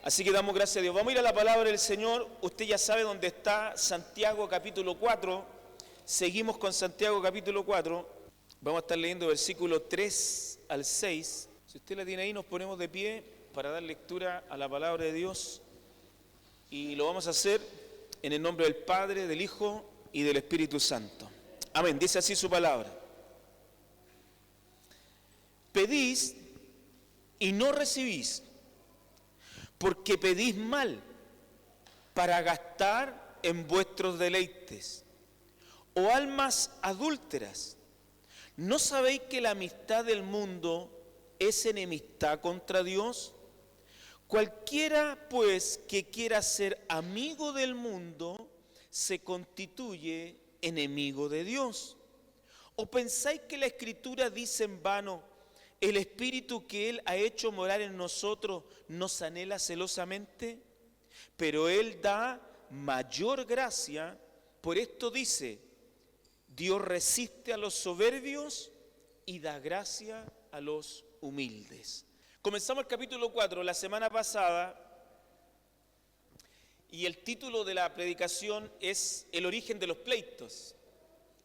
Así que damos gracias a Dios. Vamos a ir a la palabra del Señor. Usted ya sabe dónde está Santiago capítulo 4. Seguimos con Santiago capítulo 4. Vamos a estar leyendo versículos 3 al 6. Si usted la tiene ahí, nos ponemos de pie para dar lectura a la palabra de Dios. Y lo vamos a hacer en el nombre del Padre, del Hijo y del Espíritu Santo. Amén. Dice así su palabra. Pedís y no recibís, porque pedís mal para gastar en vuestros deleites. O almas adúlteras, ¿no sabéis que la amistad del mundo es enemistad contra Dios? Cualquiera, pues, que quiera ser amigo del mundo, se constituye enemigo de Dios. ¿O pensáis que la Escritura dice en vano: el Espíritu que Él ha hecho morar en nosotros nos anhela celosamente? Pero Él da mayor gracia. Por esto dice: Dios resiste a los soberbios y da gracia a los humildes. Comenzamos el capítulo 4 la semana pasada y el título de la predicación es El origen de los pleitos,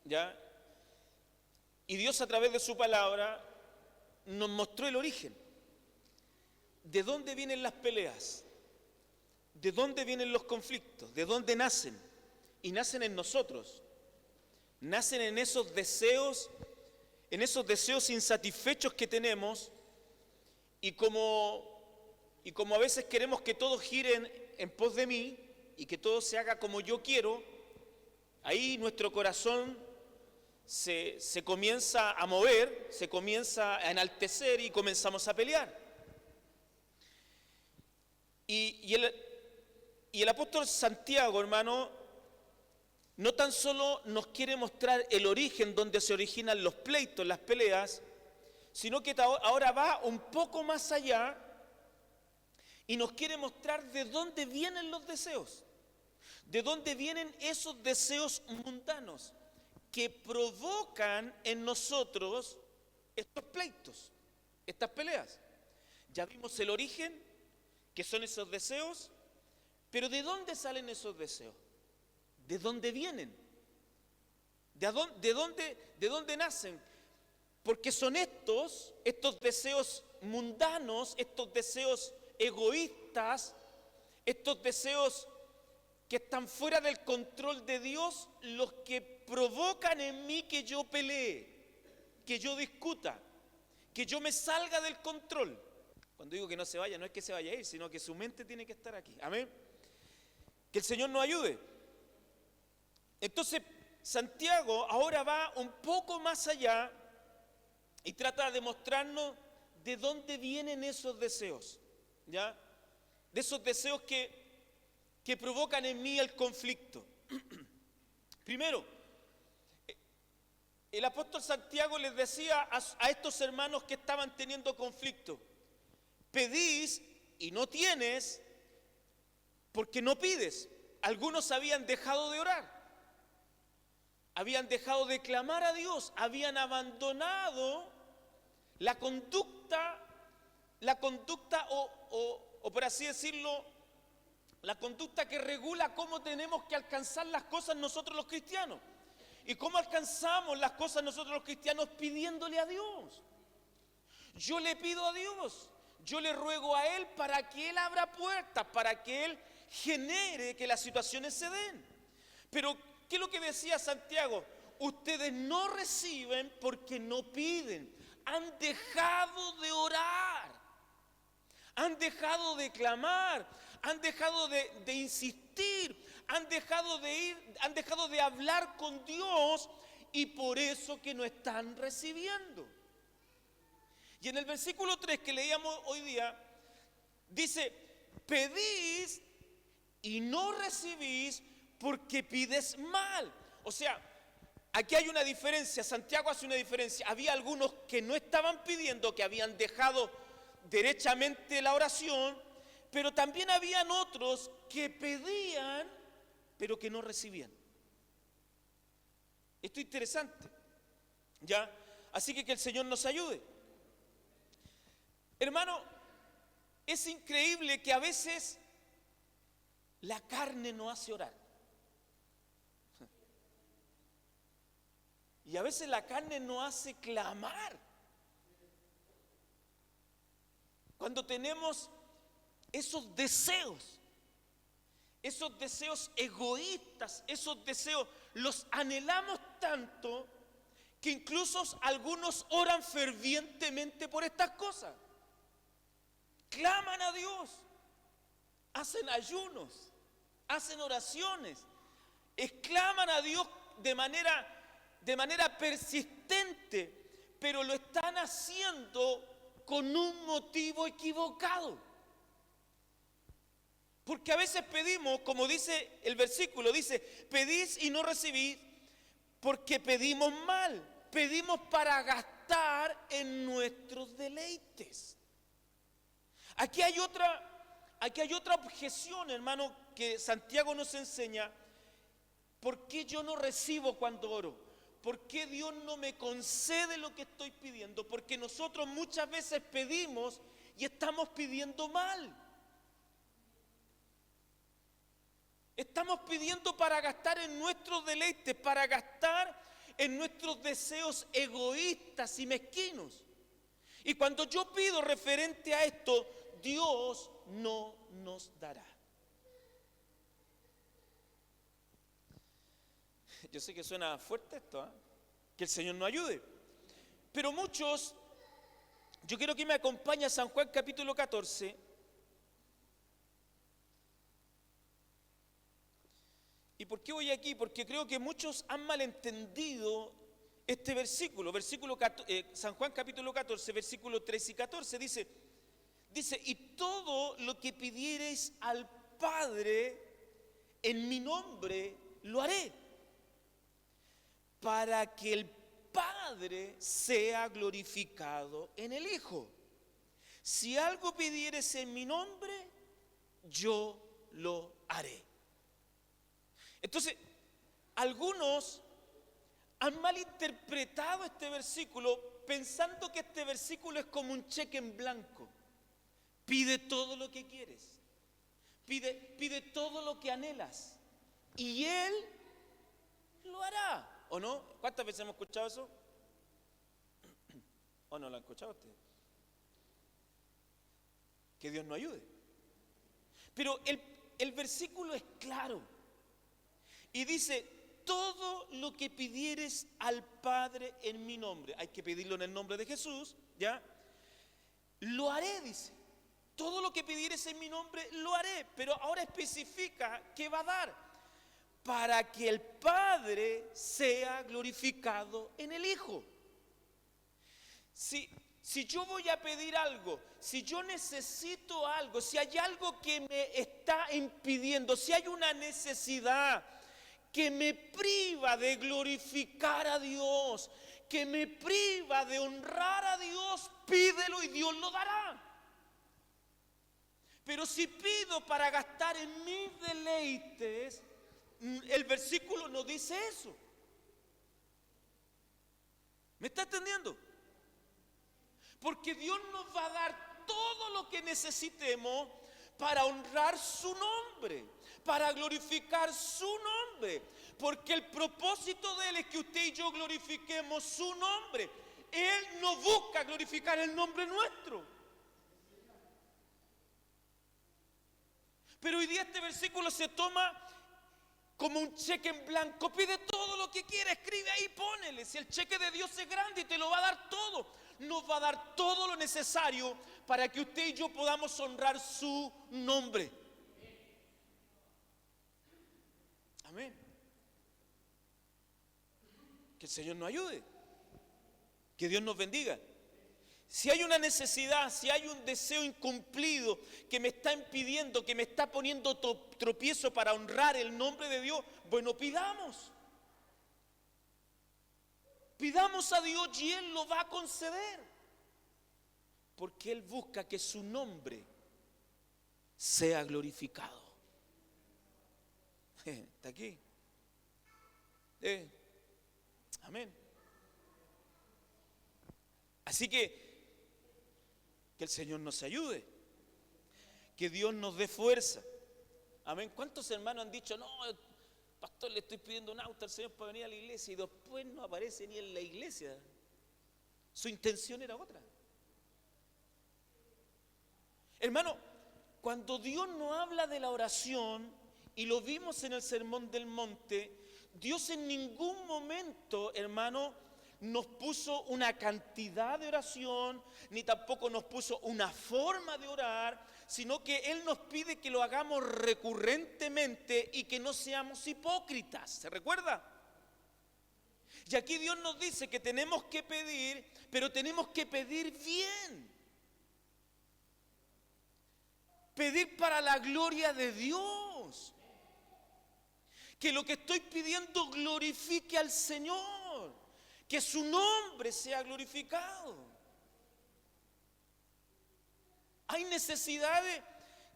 ¿ya? Y Dios, a través de su palabra, nos mostró el origen. ¿De dónde vienen las peleas? ¿De dónde vienen los conflictos? ¿De dónde nacen? Y nacen en nosotros. Nacen en esos deseos insatisfechos que tenemos, y como a veces queremos que todo gire en pos de mí y que todo se haga como yo quiero, ahí nuestro corazón se comienza a mover, se comienza a enaltecer y comenzamos a pelear. Y el apóstol Santiago, hermano, no tan solo nos quiere mostrar el origen donde se originan los pleitos, las peleas, sino que ahora va un poco más allá y nos quiere mostrar de dónde vienen los deseos, de dónde vienen esos deseos mundanos que provocan en nosotros estos pleitos, estas peleas. Ya vimos el origen, que son esos deseos, pero ¿de dónde salen esos deseos? ¿De dónde vienen? ¿De dónde nacen? Porque son estos deseos mundanos, estos deseos egoístas, estos deseos que están fuera del control de Dios, los que provocan en mí que yo pelee, que yo discuta, que yo me salga del control. Cuando digo que no se vaya, no es que se vaya a ir, sino que su mente tiene que estar aquí. Amén. Que el Señor nos ayude. Entonces, Santiago ahora va un poco más allá y trata de mostrarnos de dónde vienen esos deseos, ¿ya? De esos deseos que provocan en mí el conflicto. Primero, el apóstol Santiago les decía a estos hermanos que estaban teniendo conflicto: pedís y no tienes porque no pides. Algunos habían dejado de orar, habían dejado de clamar a Dios, habían abandonado la conducta o por así decirlo, la conducta que regula cómo tenemos que alcanzar las cosas nosotros los cristianos. ¿Y cómo alcanzamos las cosas nosotros los cristianos? Pidiéndole a Dios. Yo le pido a Dios, yo le ruego a Él para que Él abra puertas, para que Él genere que las situaciones se den. Pero, ¿qué es lo que decía Santiago? Ustedes no reciben porque no piden. Han dejado de orar, han dejado de clamar, han dejado de insistir, han dejado de hablar con Dios, y por eso que no están recibiendo. Y en el versículo 3 que leíamos hoy día, dice: pedís y no recibís porque pides mal. O sea, aquí hay una diferencia, Santiago hace una diferencia. Había algunos que no estaban pidiendo, que habían dejado derechamente la oración, pero también habían otros que pedían, pero que no recibían. Esto es interesante, ¿ya? Así que el Señor nos ayude. Hermano, es increíble que a veces la carne no hace orar. Y a veces la carne no hace clamar. Cuando tenemos esos deseos egoístas, esos deseos, los anhelamos tanto que incluso algunos oran fervientemente por estas cosas. Claman a Dios, hacen ayunos, hacen oraciones, exclaman a Dios de manera persistente, pero lo están haciendo con un motivo equivocado. Porque a veces pedimos, como dice el versículo, dice, pedís y no recibís porque pedimos mal, pedimos para gastar en nuestros deleites. Aquí hay otra objeción, hermano, que Santiago nos enseña. ¿Por qué yo no recibo cuando oro? ¿Por qué Dios no me concede lo que estoy pidiendo? Porque nosotros muchas veces pedimos y estamos pidiendo mal. Estamos pidiendo para gastar en nuestros deleites, para gastar en nuestros deseos egoístas y mezquinos. Y cuando yo pido referente a esto, Dios no nos dará. Yo sé que suena fuerte esto, ¿eh? Que el Señor nos ayude. Pero muchos, yo quiero que me acompañe a San Juan capítulo 14. ¿Y por qué voy aquí? Porque creo que muchos han malentendido este versículo. San Juan capítulo 14, versículos 3 y 14 dice, y todo lo que pidiereis al Padre en mi nombre, lo haré, para que el Padre sea glorificado en el Hijo. Si algo pidieres en mi nombre, yo lo haré. Entonces, algunos han malinterpretado este versículo pensando que este versículo es como un cheque en blanco. Pide todo lo que quieres, pide todo lo que anhelas y Él lo hará, ¿o no? ¿Cuántas veces hemos escuchado eso? ¿O no lo han escuchado ustedes? Que Dios nos ayude. Pero el versículo es claro y dice, todo lo que pidieres al Padre en mi nombre, hay que pedirlo en el nombre de Jesús, ¿ya? Lo haré, dice. Todo lo que pidieres en mi nombre, lo haré. Pero ahora especifica qué va a dar. Para que el Padre sea glorificado en el Hijo. Si yo voy a pedir algo, si yo necesito algo, si hay algo que me está impidiendo, si hay una necesidad que me priva de glorificar a Dios, que me priva de honrar a Dios, pídelo y Dios lo dará. Pero si pido para gastar en mis deleites, el versículo no dice eso. ¿Me está entendiendo? Porque Dios nos va a dar todo lo que necesitemos para honrar su nombre, para glorificar su nombre. Porque el propósito de Él es que usted y yo glorifiquemos su nombre. Él no busca glorificar el nombre nuestro. Pero hoy día este versículo se toma como un cheque en blanco. Pide todo lo que quiera, escribe ahí, ponele. Si el cheque de Dios es grande y te lo va a dar todo, nos va a dar todo lo necesario para que usted y yo podamos honrar su nombre. Amén. Que el Señor nos ayude. Que Dios nos bendiga. Si hay una necesidad, si hay un deseo incumplido que me está impidiendo, que me está poniendo tropiezo para honrar el nombre de Dios, bueno, pidamos. Pidamos a Dios y Él lo va a conceder. Porque Él busca que su nombre sea glorificado. ¿Está aquí? Amén. Así que el Señor nos ayude. Que Dios nos dé fuerza. Amén. ¿Cuántos hermanos han dicho, no, pastor, le estoy pidiendo un auto al Señor para venir a la iglesia, y después no aparece ni en la iglesia? Su intención era otra. Hermano, cuando Dios nos habla de la oración, y lo vimos en el Sermón del Monte, Dios en ningún momento, hermano, nos puso una cantidad de oración, ni tampoco nos puso una forma de orar, sino que Él nos pide que lo hagamos recurrentemente y que no seamos hipócritas. ¿Se recuerda? Y aquí Dios nos dice que tenemos que pedir, pero tenemos que pedir bien. Pedir para la gloria de Dios. Que lo que estoy pidiendo glorifique al Señor. Que su nombre sea glorificado. Hay necesidades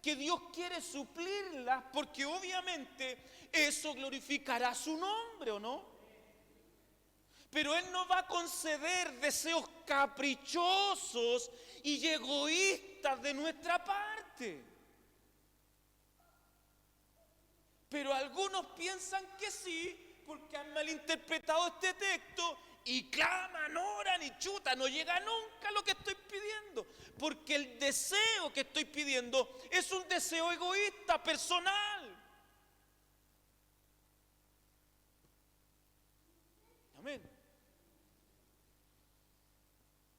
que Dios quiere suplirlas porque obviamente eso glorificará su nombre, ¿o no? Pero Él no va a conceder deseos caprichosos y egoístas de nuestra parte. Pero algunos piensan que sí, porque han malinterpretado este texto y claman, oran y chutan, no llega nunca lo que estoy pidiendo. Porque el deseo que estoy pidiendo es un deseo egoísta, personal. Amén.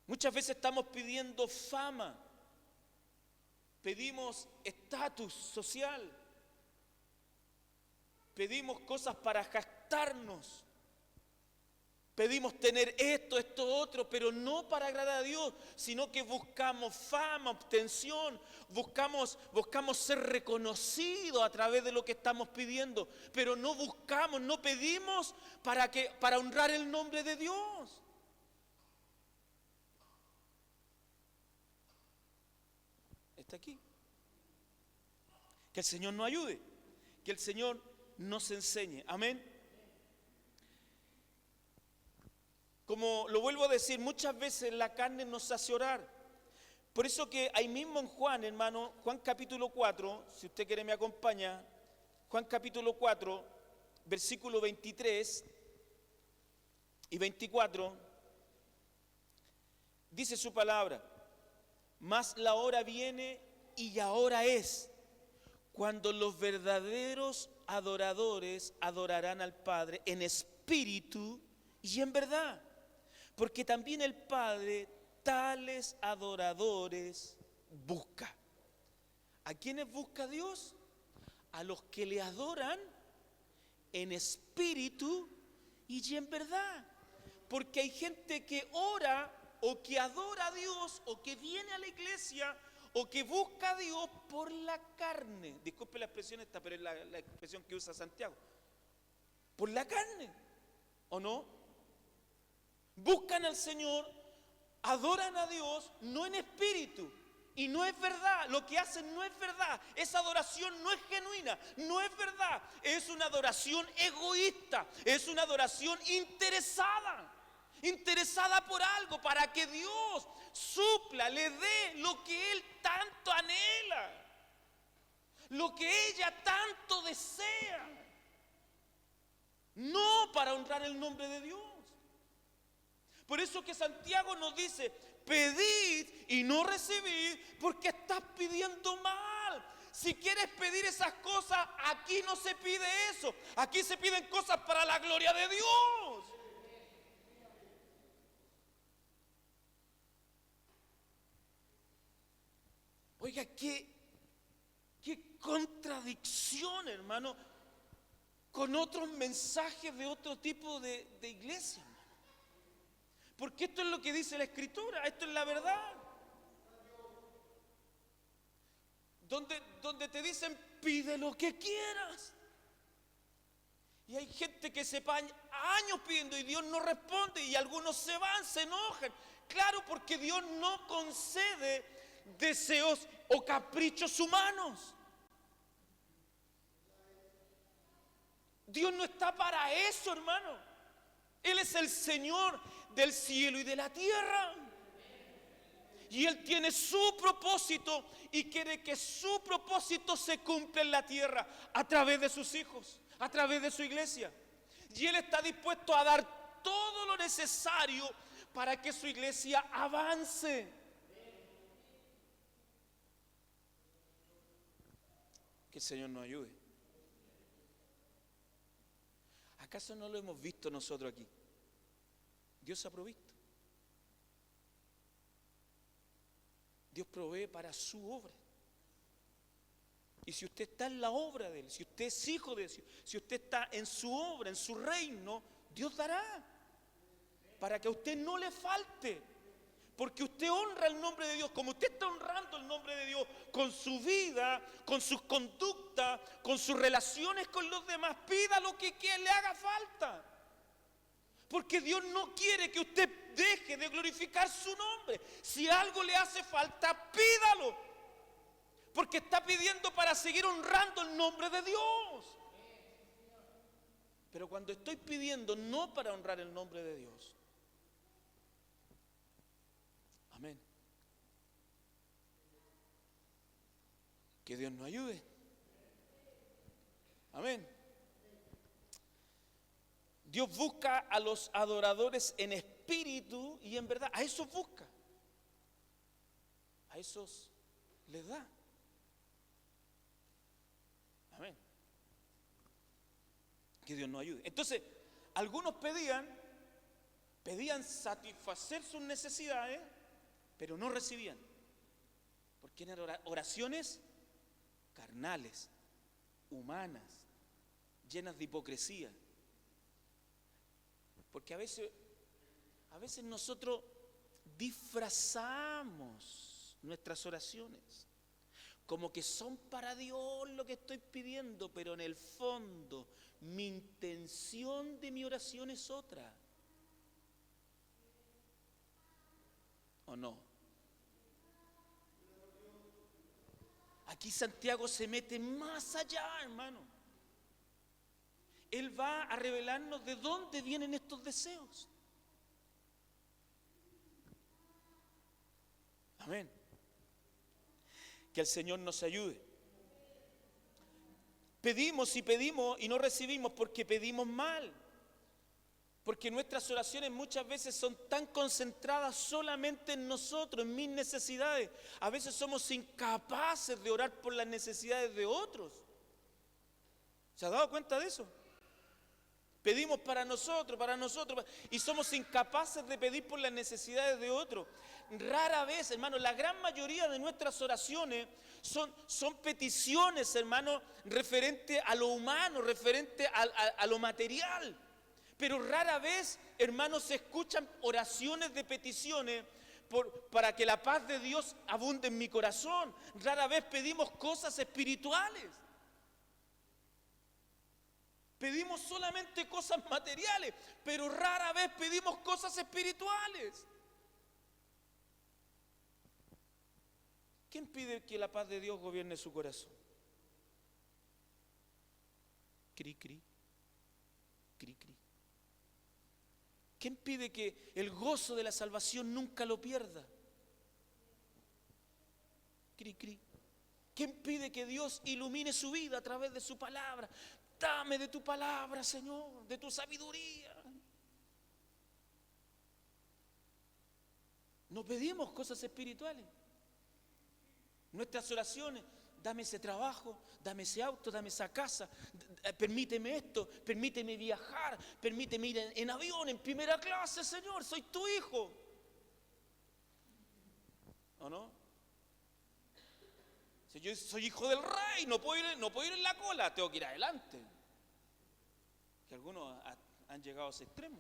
Muchas veces estamos pidiendo fama, pedimos estatus social, pedimos cosas para jactarnos, pedimos tener esto, otro, pero no para agradar a Dios, sino que buscamos fama, obtención, buscamos ser reconocidos a través de lo que estamos pidiendo, pero no buscamos, no pedimos para honrar el nombre de Dios. Está aquí. Que el Señor nos ayude, que el Señor nos enseñe. Amén. Como lo vuelvo a decir, muchas veces la carne nos hace orar. Por eso que ahí mismo en Juan, hermano, Juan capítulo 4, si usted quiere me acompaña, Juan capítulo 4, versículo 23 y 24, dice su palabra: mas la hora viene y ahora es, cuando los verdaderos adoradores adorarán al Padre en espíritu y en verdad. Porque también el Padre tales adoradores busca. ¿A quiénes busca Dios? A los que le adoran en espíritu y en verdad. Porque hay gente que ora o que adora a Dios o que viene a la iglesia o que busca a Dios por la carne. Disculpe la expresión esta, pero es la expresión que usa Santiago. Por la carne, ¿o no? Buscan al Señor, adoran a Dios, no en espíritu. Y no es verdad, lo que hacen no es verdad. Esa adoración no es genuina, no es verdad. Es una adoración egoísta, es una adoración interesada. Interesada por algo, para que Dios supla, le dé lo que Él tanto anhela, lo que ella tanto desea. No para honrar el nombre de Dios. Por eso que Santiago nos dice: pedid y no recibid, porque estás pidiendo mal. Si quieres pedir esas cosas, aquí no se pide eso. Aquí se piden cosas para la gloria de Dios. Oiga, qué contradicción, hermano, con otros mensajes de otro tipo de iglesia. Porque esto es lo que dice la Escritura, esto es la verdad. Donde te dicen, pide lo que quieras. Y hay gente que se pasa años pidiendo y Dios no responde, y algunos se van, se enojan. Claro, porque Dios no concede deseos o caprichos humanos. Dios no está para eso, hermano. Él es el Señor del cielo y de la tierra. Y Él tiene su propósito y quiere que su propósito se cumpla en la tierra a través de sus hijos, a través de su iglesia. Y Él está dispuesto a dar todo lo necesario para que su iglesia avance. Que el Señor nos ayude. ¿Acaso no lo hemos visto nosotros aquí? Dios ha provisto. Dios provee para su obra. Y si usted está en la obra de Él, si usted es hijo de Dios, si usted está en su obra, en su reino, Dios dará. Para que a usted no le falte. Porque usted honra el nombre de Dios, como usted está honrando el nombre de Dios con su vida, con sus conductas, con sus relaciones con los demás, pida lo que le haga falta. Porque Dios no quiere que usted deje de glorificar su nombre. Si algo le hace falta, pídalo. Porque está pidiendo para seguir honrando el nombre de Dios. Pero cuando estoy pidiendo no para honrar el nombre de Dios. Amén. Que Dios nos ayude. Amén. Dios busca a los adoradores en espíritu y en verdad. A esos busca. A esos les da. Amén. Que Dios nos ayude. Entonces, algunos pedían satisfacer sus necesidades, pero no recibían. Porque eran oraciones carnales, humanas, llenas de hipocresía. Porque a veces nosotros disfrazamos nuestras oraciones como que son para Dios lo que estoy pidiendo, pero en el fondo mi intención de mi oración es otra. ¿O no? Aquí Santiago se mete más allá, hermano. Él va a revelarnos de dónde vienen estos deseos. Amén. Que el Señor nos ayude. Pedimos y no recibimos porque pedimos mal. Porque nuestras oraciones muchas veces son tan concentradas solamente en nosotros, en mis necesidades. A veces somos incapaces de orar por las necesidades de otros. ¿Se ha dado cuenta de eso? Pedimos para nosotros, y somos incapaces de pedir por las necesidades de otros. Rara vez, hermano, la gran mayoría de nuestras oraciones son peticiones, hermano, referente a lo humano, referente a lo material. Pero rara vez, hermanos, se escuchan oraciones de peticiones para que la paz de Dios abunde en mi corazón. Rara vez pedimos cosas espirituales. Pedimos solamente cosas materiales, pero rara vez pedimos cosas espirituales. ¿Quién pide que la paz de Dios gobierne su corazón? Cri, cri, cri, cri. ¿Quién pide que el gozo de la salvación nunca lo pierda? Cri, cri. ¿Quién pide que Dios ilumine su vida a través de su palabra? Dame de tu palabra, Señor, de tu sabiduría. No pedimos cosas espirituales. Nuestras oraciones, dame ese trabajo, dame ese auto, dame esa casa, permíteme esto, permíteme viajar, permíteme ir en avión, en primera clase, Señor, soy tu hijo. ¿O no? Si yo soy hijo del rey, no puedo ir en la cola, tengo que ir adelante. Que algunos han llegado a ese extremo.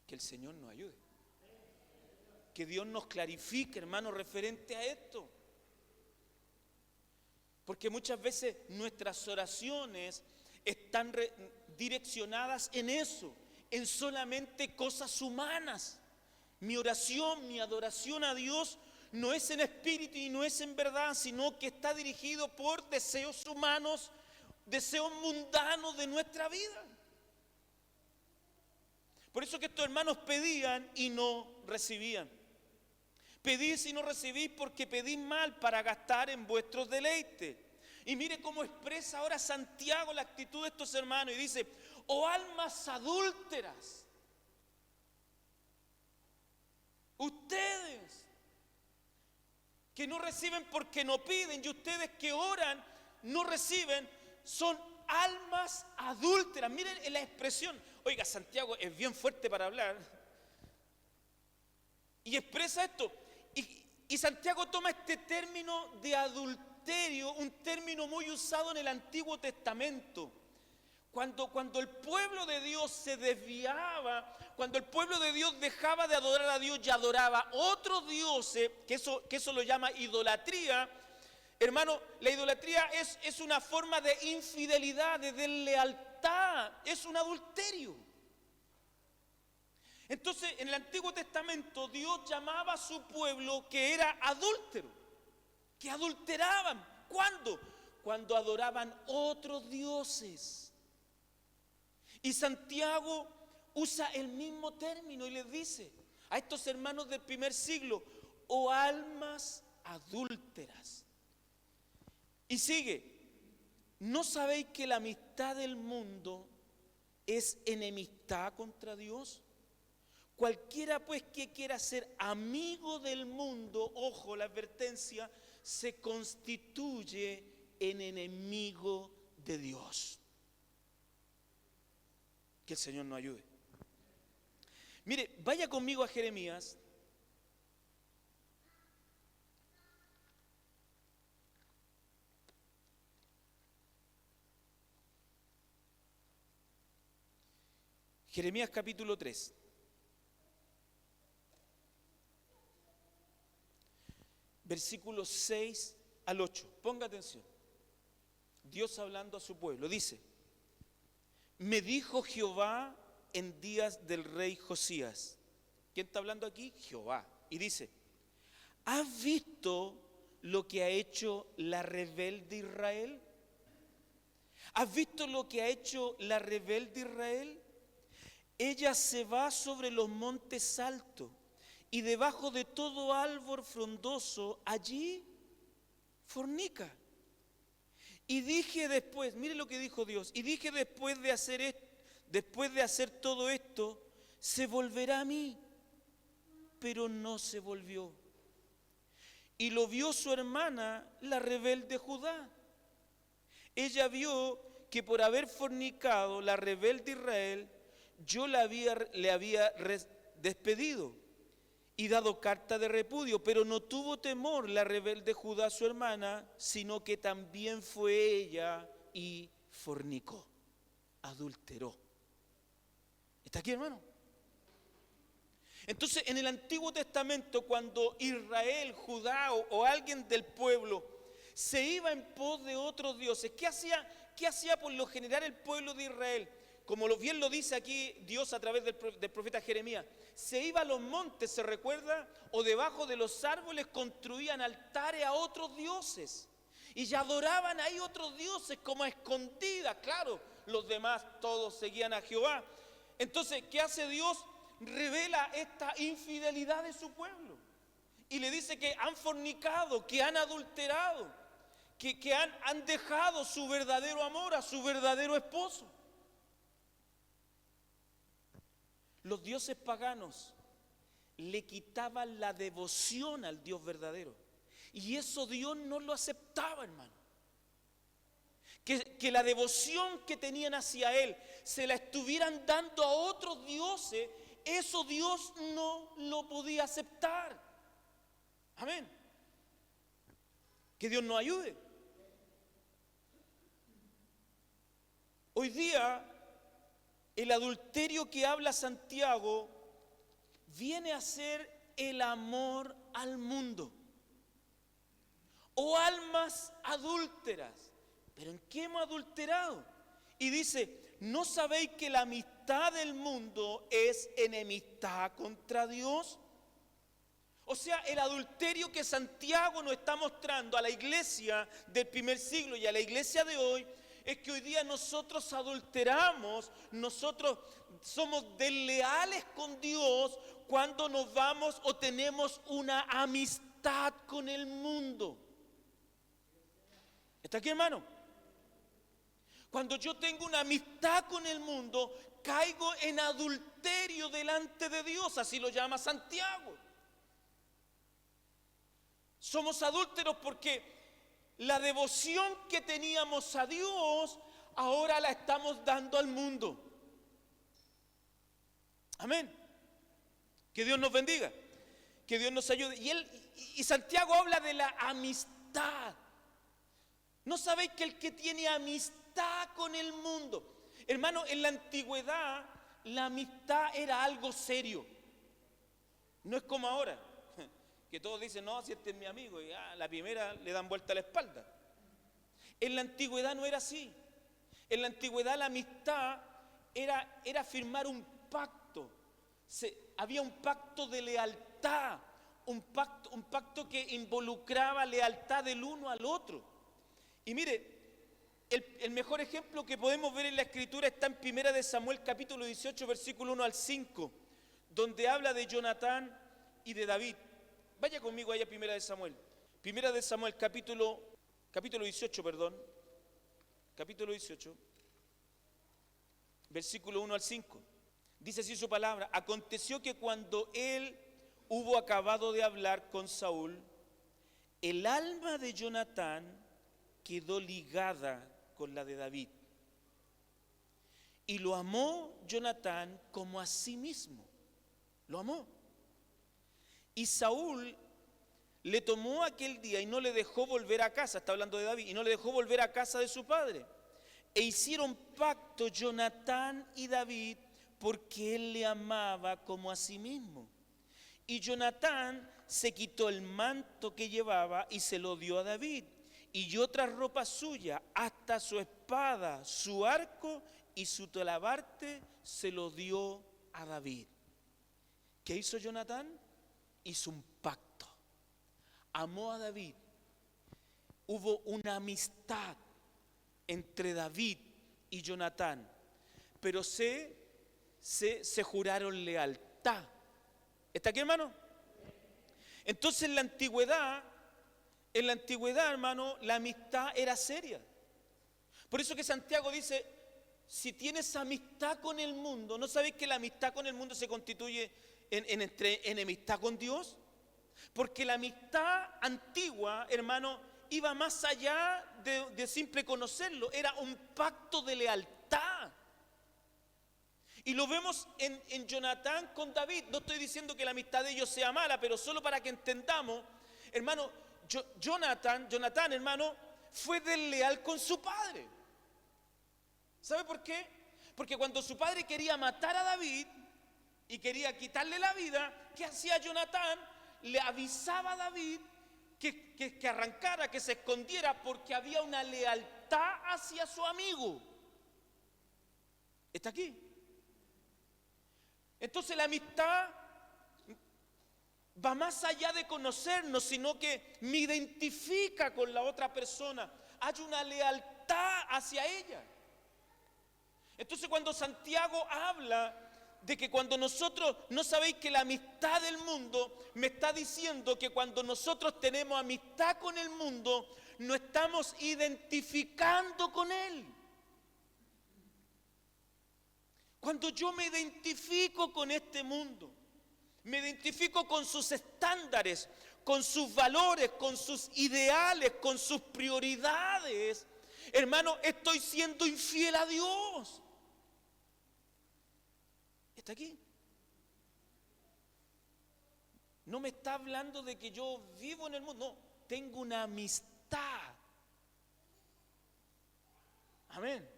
Que el Señor nos ayude. Que Dios nos clarifique, hermano, referente a esto. Porque muchas veces nuestras oraciones están direccionadas en eso, en solamente cosas humanas. Mi oración, mi adoración a Dios no es en espíritu y no es en verdad, sino que está dirigido por deseos humanos, deseos mundanos de nuestra vida. Por eso que estos hermanos pedían y no recibían. Pedís y no recibís porque pedís mal para gastar en vuestros deleites. Y mire cómo expresa ahora Santiago la actitud de estos hermanos y dice: oh almas adúlteras, ustedes que no reciben porque no piden, y ustedes que oran no reciben, son almas adúlteras. Miren la expresión. Oiga, Santiago es bien fuerte para hablar y expresa esto. Y Santiago toma este término de adulterio, un término muy usado en el Antiguo Testamento. Cuando el pueblo de Dios se desviaba, cuando el pueblo de Dios dejaba de adorar a Dios y adoraba otros dioses, que eso lo llama idolatría. Hermano, la idolatría es una forma de infidelidad, de deslealtad, es un adulterio. Entonces, en el Antiguo Testamento, Dios llamaba a su pueblo que era adúltero, que adulteraban. ¿Cuándo? Cuando adoraban otros dioses. Y Santiago usa el mismo término y les dice a estos hermanos del primer siglo: oh almas adúlteras. Y sigue: ¿no sabéis que la amistad del mundo es enemistad contra Dios? Cualquiera pues que quiera ser amigo del mundo, ojo la advertencia, se constituye en enemigo de Dios. Que el Señor nos ayude. Mire, vaya conmigo a Jeremías. Jeremías capítulo 3. Versículos 6 al 8. Ponga atención. Dios hablando a su pueblo. Dice: me dijo Jehová en días del rey Josías. ¿Quién está hablando aquí? Jehová. Y dice: ¿has visto lo que ha hecho la rebelde Israel? ¿Has visto lo que ha hecho la rebelde Israel? Ella se va sobre los montes altos y debajo de todo árbol frondoso, allí fornica. Y dije después, mire lo que dijo Dios, y dije después de hacer todo esto, se volverá a mí, pero no se volvió. Y lo vio su hermana, la rebelde Judá. Ella vio que por haber fornicado la rebelde Israel, yo le había despedido y dado carta de repudio, pero no tuvo temor la rebelde Judá su hermana, sino que también fue ella y fornicó, adulteró. ¿Está aquí, hermano? Entonces, en el Antiguo Testamento, cuando Israel, Judá o alguien del pueblo se iba en pos de otros dioses, ¿qué hacía por lo general el pueblo de Israel? Como bien lo dice aquí Dios a través del profeta Jeremías, se iba a los montes, ¿se recuerda? O debajo de los árboles construían altares a otros dioses y ya adoraban ahí otros dioses como a escondidas. Claro, los demás todos seguían a Jehová. Entonces, ¿qué hace Dios? Revela esta infidelidad de su pueblo y le dice que han fornicado, que han adulterado, que han dejado su verdadero amor a su verdadero esposo. Los dioses paganos le quitaban la devoción al Dios verdadero. Y eso Dios no lo aceptaba, hermano. Que la devoción que tenían hacia Él se la estuvieran dando a otros dioses, eso Dios no lo podía aceptar. Amén. Que Dios nos ayude. Hoy día, el adulterio que habla Santiago viene a ser el amor al mundo. O almas adúlteras. ¿Pero en qué hemos adulterado? y dice, ¿no sabéis que la amistad del mundo es enemistad contra Dios? O sea, el adulterio que Santiago nos está mostrando a la iglesia del primer siglo y a la iglesia de hoy, es que hoy día nosotros adulteramos, nosotros somos desleales con Dios cuando nos vamos o tenemos una amistad con el mundo. ¿Está aquí, hermano? Cuando yo tengo una amistad con el mundo, caigo en adulterio delante de Dios, así lo llama Santiago. Somos adúlteros porque la devoción que teníamos a Dios, ahora la estamos dando al mundo. Amén. Que Dios nos bendiga, que Dios nos ayude. Y Santiago habla de la amistad. ¿No sabéis que el que tiene amistad con el mundo? Hermano, en la antigüedad la amistad era algo serio. No es como ahora, que todos dicen, no, si este es mi amigo, y la primera le dan vuelta a la espalda. En la antigüedad no era así. En la antigüedad la amistad era firmar un pacto. Había un pacto de lealtad, un pacto que involucraba lealtad del uno al otro. Y mire, el mejor ejemplo que podemos ver en la Escritura está en 1 de Samuel capítulo 18, versículo 1 al 5, donde habla de Jonatán y de David. Vaya conmigo allá a 1 de Samuel. 1 de Samuel capítulo 18, capítulo 18, versículo 1 al 5. Dice así su palabra: aconteció que cuando él hubo acabado de hablar con Saúl, el alma de Jonatán quedó ligada con la de David. Y lo amó Jonatán como a sí mismo. Lo amó. Y Saúl le tomó aquel día y no le dejó volver a casa, está hablando de David, y no le dejó volver a casa de su padre. E hicieron pacto Jonatán y David porque él le amaba como a sí mismo. Y Jonatán se quitó el manto que llevaba y se lo dio a David, y otra ropa suya, hasta su espada, su arco y su talabarte se lo dio a David. ¿Qué hizo Jonatán? Hizo un pacto. Amó a David. Hubo una amistad entre David y Jonatán, pero se juraron lealtad. ¿Está aquí, hermano? Entonces en la antigüedad, hermano, la amistad era seria. Por eso que Santiago dice, si tienes amistad con el mundo, ¿no sabéis que la amistad con el mundo se constituye entre enemistad con Dios? Porque la amistad antigua, hermano, iba más allá de simple conocerlo, era un pacto de lealtad. Y lo vemos en Jonatán con David. No estoy diciendo que la amistad de ellos sea mala, pero solo para que entendamos, hermano, Jonatán, hermano, fue desleal con su padre. ¿Sabe por qué? Porque cuando su padre quería matar a David y quería quitarle la vida, ¿qué hacía Jonatán? Le avisaba a David que arrancara, que se escondiera, porque había una lealtad hacia su amigo. ¿Está aquí? Entonces la amistad va más allá de conocernos, sino que me identifica con la otra persona. Hay una lealtad hacia ella. Entonces cuando Santiago habla de que cuando nosotros, no sabéis que la amistad del mundo, me está diciendo que cuando nosotros tenemos amistad con el mundo, no estamos identificando con él. Cuando yo me identifico con este mundo, me identifico con sus estándares, con sus valores, con sus ideales, con sus prioridades, hermano, estoy siendo infiel a Dios. ¿Está aquí? No me está hablando de que yo vivo en el mundo, no, tengo una amistad. Amén.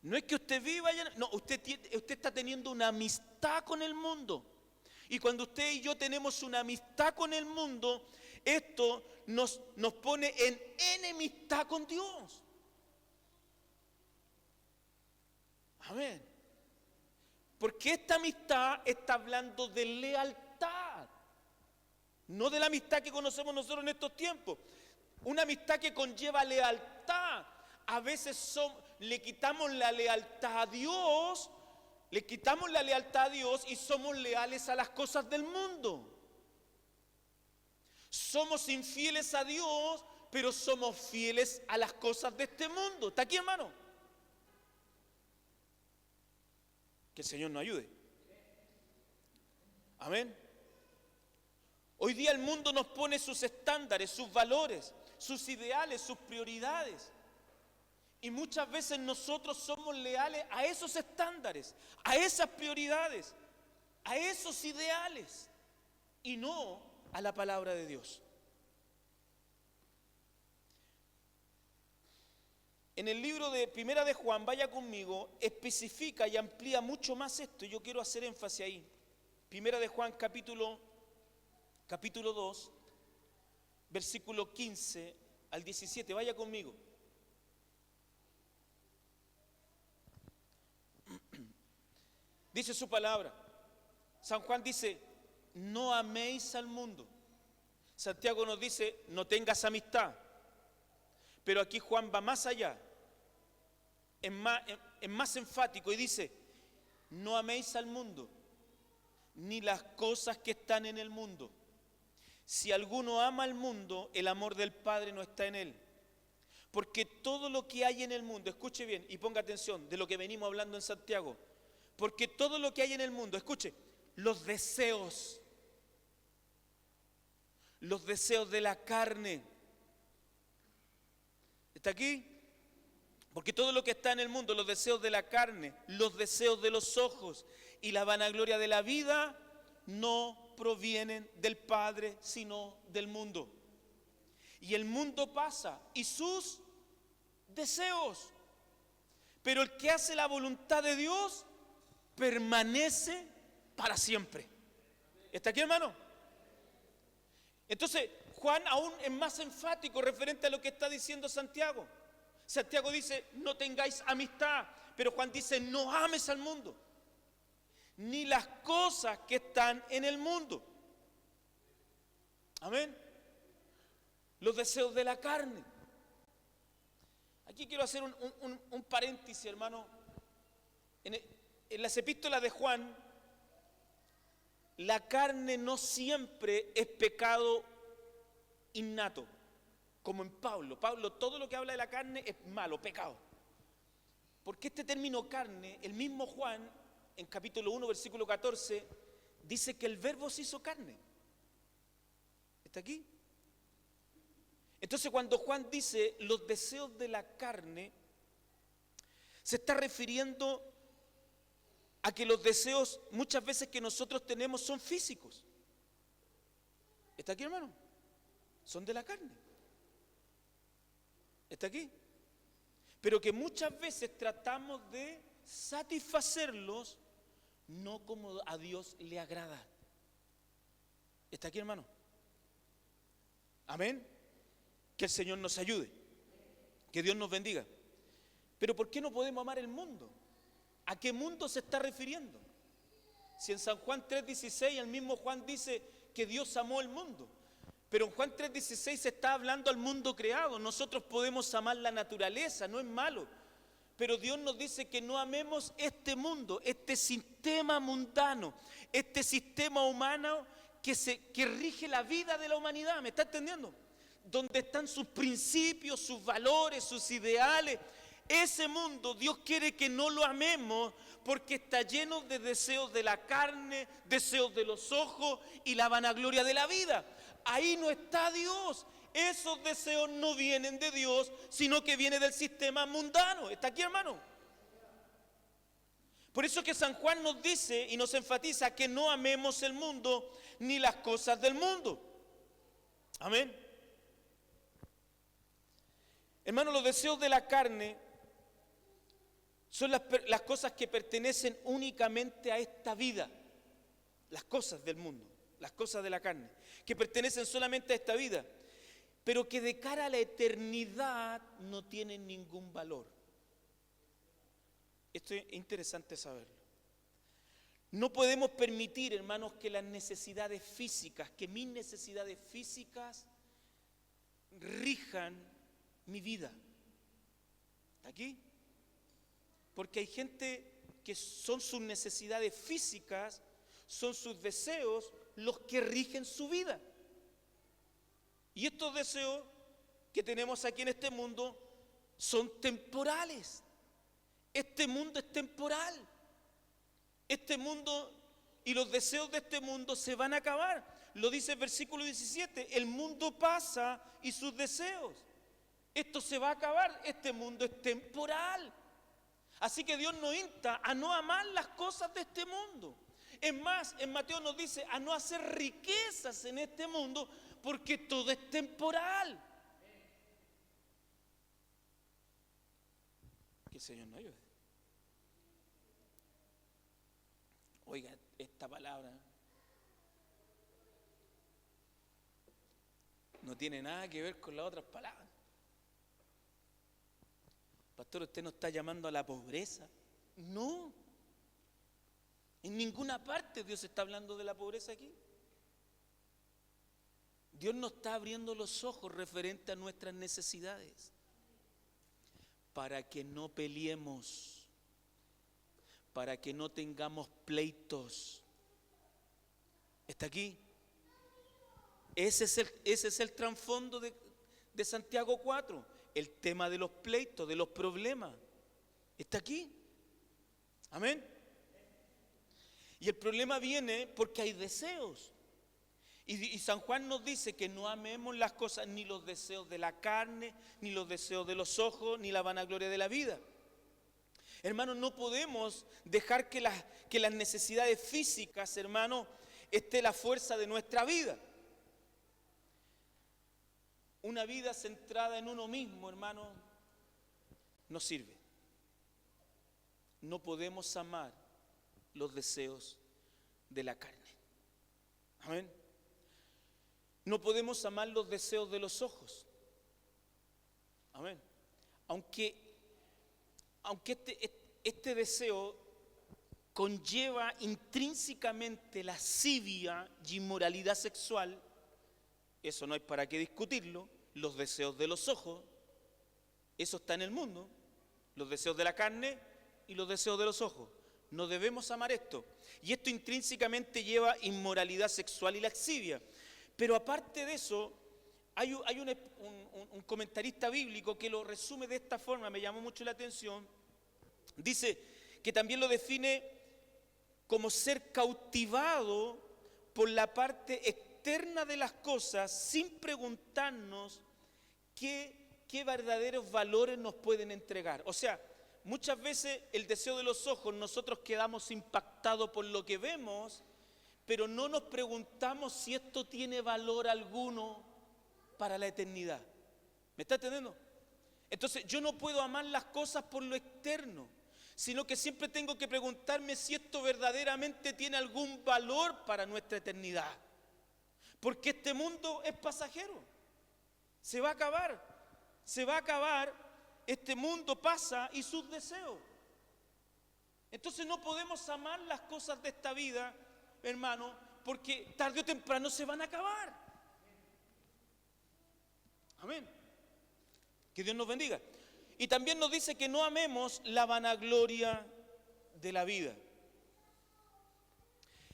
No es que usted viva allá, no, usted está teniendo una amistad con el mundo. Y cuando usted y yo tenemos una amistad con el mundo, esto nos pone en enemistad con Dios. Amén. Porque esta amistad está hablando de lealtad, no de la amistad que conocemos nosotros en estos tiempos. Una amistad que conlleva lealtad. A veces le quitamos la lealtad a Dios, y somos leales a las cosas del mundo. Somos infieles a Dios, pero somos fieles a las cosas de este mundo. ¿Está aquí, hermano? Que el Señor nos ayude. Amén. Hoy día el mundo nos pone sus estándares, sus valores, sus ideales, sus prioridades. Y muchas veces nosotros somos leales a esos estándares, a esas prioridades, a esos ideales, y no a la palabra de Dios. En el libro de Primera de Juan, vaya conmigo, especifica y amplía mucho más esto. Yo quiero hacer énfasis ahí. Primera de Juan, capítulo 2, versículo 15 al 17. Vaya conmigo. Dice su palabra. San Juan dice, no améis al mundo. Santiago nos dice, no tengas amistad. Pero aquí Juan va más allá. Es más enfático y dice, no améis al mundo, ni las cosas que están en el mundo. Si alguno ama al mundo, el amor del Padre no está en él. Porque todo lo que hay en el mundo, escuche bien y ponga atención de lo que venimos hablando en Santiago. Porque todo lo que hay en el mundo, escuche, los deseos de la carne. ¿Está aquí? Porque todo lo que está en el mundo, los deseos de la carne, los deseos de los ojos y la vanagloria de la vida, no provienen del Padre, sino del mundo. Y el mundo pasa y sus deseos. Pero el que hace la voluntad de Dios permanece para siempre. ¿Está aquí, hermano? Entonces, Juan aún es más enfático referente a lo que está diciendo Santiago. Santiago dice, no tengáis amistad, pero Juan dice, no ames al mundo, ni las cosas que están en el mundo. Amén. Los deseos de la carne. Aquí quiero hacer un paréntesis, hermano. En las epístolas de Juan, la carne no siempre es pecado innato, como en Pablo. Pablo, todo lo que habla de la carne es malo, pecado. Porque este término carne, el mismo Juan, en capítulo 1, versículo 14, dice que el verbo se hizo carne. ¿Está aquí? Entonces, cuando Juan dice los deseos de la carne, se está refiriendo a que los deseos muchas veces que nosotros tenemos son físicos. ¿Está aquí, hermano? Son de la carne. ¿Está aquí? Pero que muchas veces tratamos de satisfacerlos no como a Dios le agrada. ¿Está aquí, hermano? Amén. Que el Señor nos ayude. Que Dios nos bendiga. Pero ¿por qué no podemos amar el mundo? ¿A qué mundo se está refiriendo? Si en San Juan 3:16 el mismo Juan dice que Dios amó el mundo. Pero en Juan 3:16 se está hablando al mundo creado. Nosotros podemos amar la naturaleza, no es malo. Pero Dios nos dice que no amemos este mundo, este sistema mundano, este sistema humano que rige la vida de la humanidad. ¿Me está entendiendo? Donde están sus principios, sus valores, sus ideales. Ese mundo Dios quiere que no lo amemos porque está lleno de deseos de la carne, deseos de los ojos y la vanagloria de la vida. Ahí no está Dios. Esos deseos no vienen de Dios, sino que vienen del sistema mundano. ¿Está aquí, hermano? Por eso que San Juan nos dice y nos enfatiza que no amemos el mundo ni las cosas del mundo. Amén. Hermano, los deseos de la carne son las cosas que pertenecen únicamente a esta vida. Las cosas del mundo, las cosas de la carne, que pertenecen solamente a esta vida, pero que de cara a la eternidad no tienen ningún valor. Esto es interesante saberlo. No podemos permitir, hermanos, que las necesidades físicas, que mis necesidades físicas rijan mi vida. ¿Está aquí? Porque hay gente que son sus necesidades físicas, son sus deseos los que rigen su vida. Y estos deseos que tenemos aquí en este mundo son temporales. Este mundo es temporal. Este mundo y los deseos de este mundo se van a acabar. Lo dice el versículo 17, el mundo pasa y sus deseos. Esto se va a acabar, este mundo es temporal. Así que Dios nos insta a no amar las cosas de este mundo. Es más, en Mateo nos dice a no hacer riquezas en este mundo porque todo es temporal. Que el Señor nos ayude. Oiga, esta palabra no tiene nada que ver con las otras palabras. Pastor, ¿usted no está llamando a la pobreza? No. En ninguna parte Dios está hablando de la pobreza aquí. Dios nos está abriendo los ojos referente a nuestras necesidades para que no peleemos, para que no tengamos pleitos. ¿Está aquí? Ese es el trasfondo de Santiago 4. El tema de los pleitos, de los problemas. Está aquí. Amén. Y el problema viene porque hay deseos. Y San Juan nos dice que no amemos las cosas, ni los deseos de la carne, ni los deseos de los ojos, ni la vanagloria de la vida. Hermanos, no podemos dejar que las necesidades físicas, hermanos, esté la fuerza de nuestra vida. Una vida centrada en uno mismo, hermano, no sirve. No podemos amar los deseos de la carne. Amén. No podemos amar los deseos de los ojos. Amén. Aunque este deseo conlleva intrínsecamente lascivia y inmoralidad sexual, eso no hay para qué discutirlo. Los deseos de los ojos, eso está en el mundo. Los deseos de la carne y los deseos de los ojos. No debemos amar esto. Y esto intrínsecamente lleva inmoralidad sexual y lascivia. Pero aparte de eso, hay un comentarista bíblico que lo resume de esta forma, me llamó mucho la atención. Dice que también lo define como ser cautivado por la parte externa de las cosas sin preguntarnos qué verdaderos valores nos pueden entregar. O sea, muchas veces el deseo de los ojos, nosotros quedamos impactados por lo que vemos, pero no nos preguntamos si esto tiene valor alguno para la eternidad. ¿Me está entendiendo? Entonces yo no puedo amar las cosas por lo externo, sino que siempre tengo que preguntarme si esto verdaderamente tiene algún valor para nuestra eternidad. Porque este mundo es pasajero, se va a acabar, este mundo pasa y sus deseos. Entonces no podemos amar las cosas de esta vida, hermano, porque tarde o temprano se van a acabar. Amén. Que Dios nos bendiga. Y también nos dice que no amemos la vanagloria de la vida.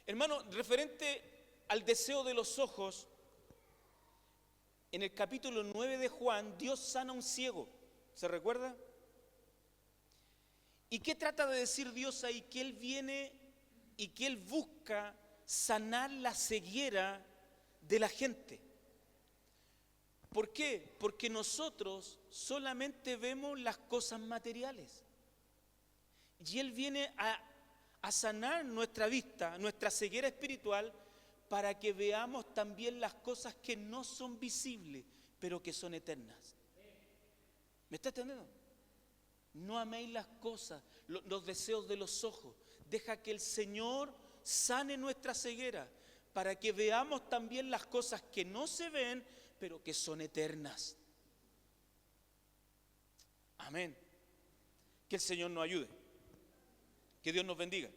Hermano, referente al deseo de los ojos, en el capítulo 9 de Juan, Dios sana a un ciego. ¿Se recuerda? ¿Y qué trata de decir Dios ahí? Que Él viene y que Él busca sanar la ceguera de la gente. ¿Por qué? Porque nosotros solamente vemos las cosas materiales. Y Él viene a sanar nuestra vista, nuestra ceguera espiritual, para que veamos también las cosas que no son visibles, pero que son eternas. ¿Me está entendiendo? No améis las cosas, los deseos de los ojos. Deja que el Señor sane nuestra ceguera, para que veamos también las cosas que no se ven, pero que son eternas. Amén. Que el Señor nos ayude. Que Dios nos bendiga.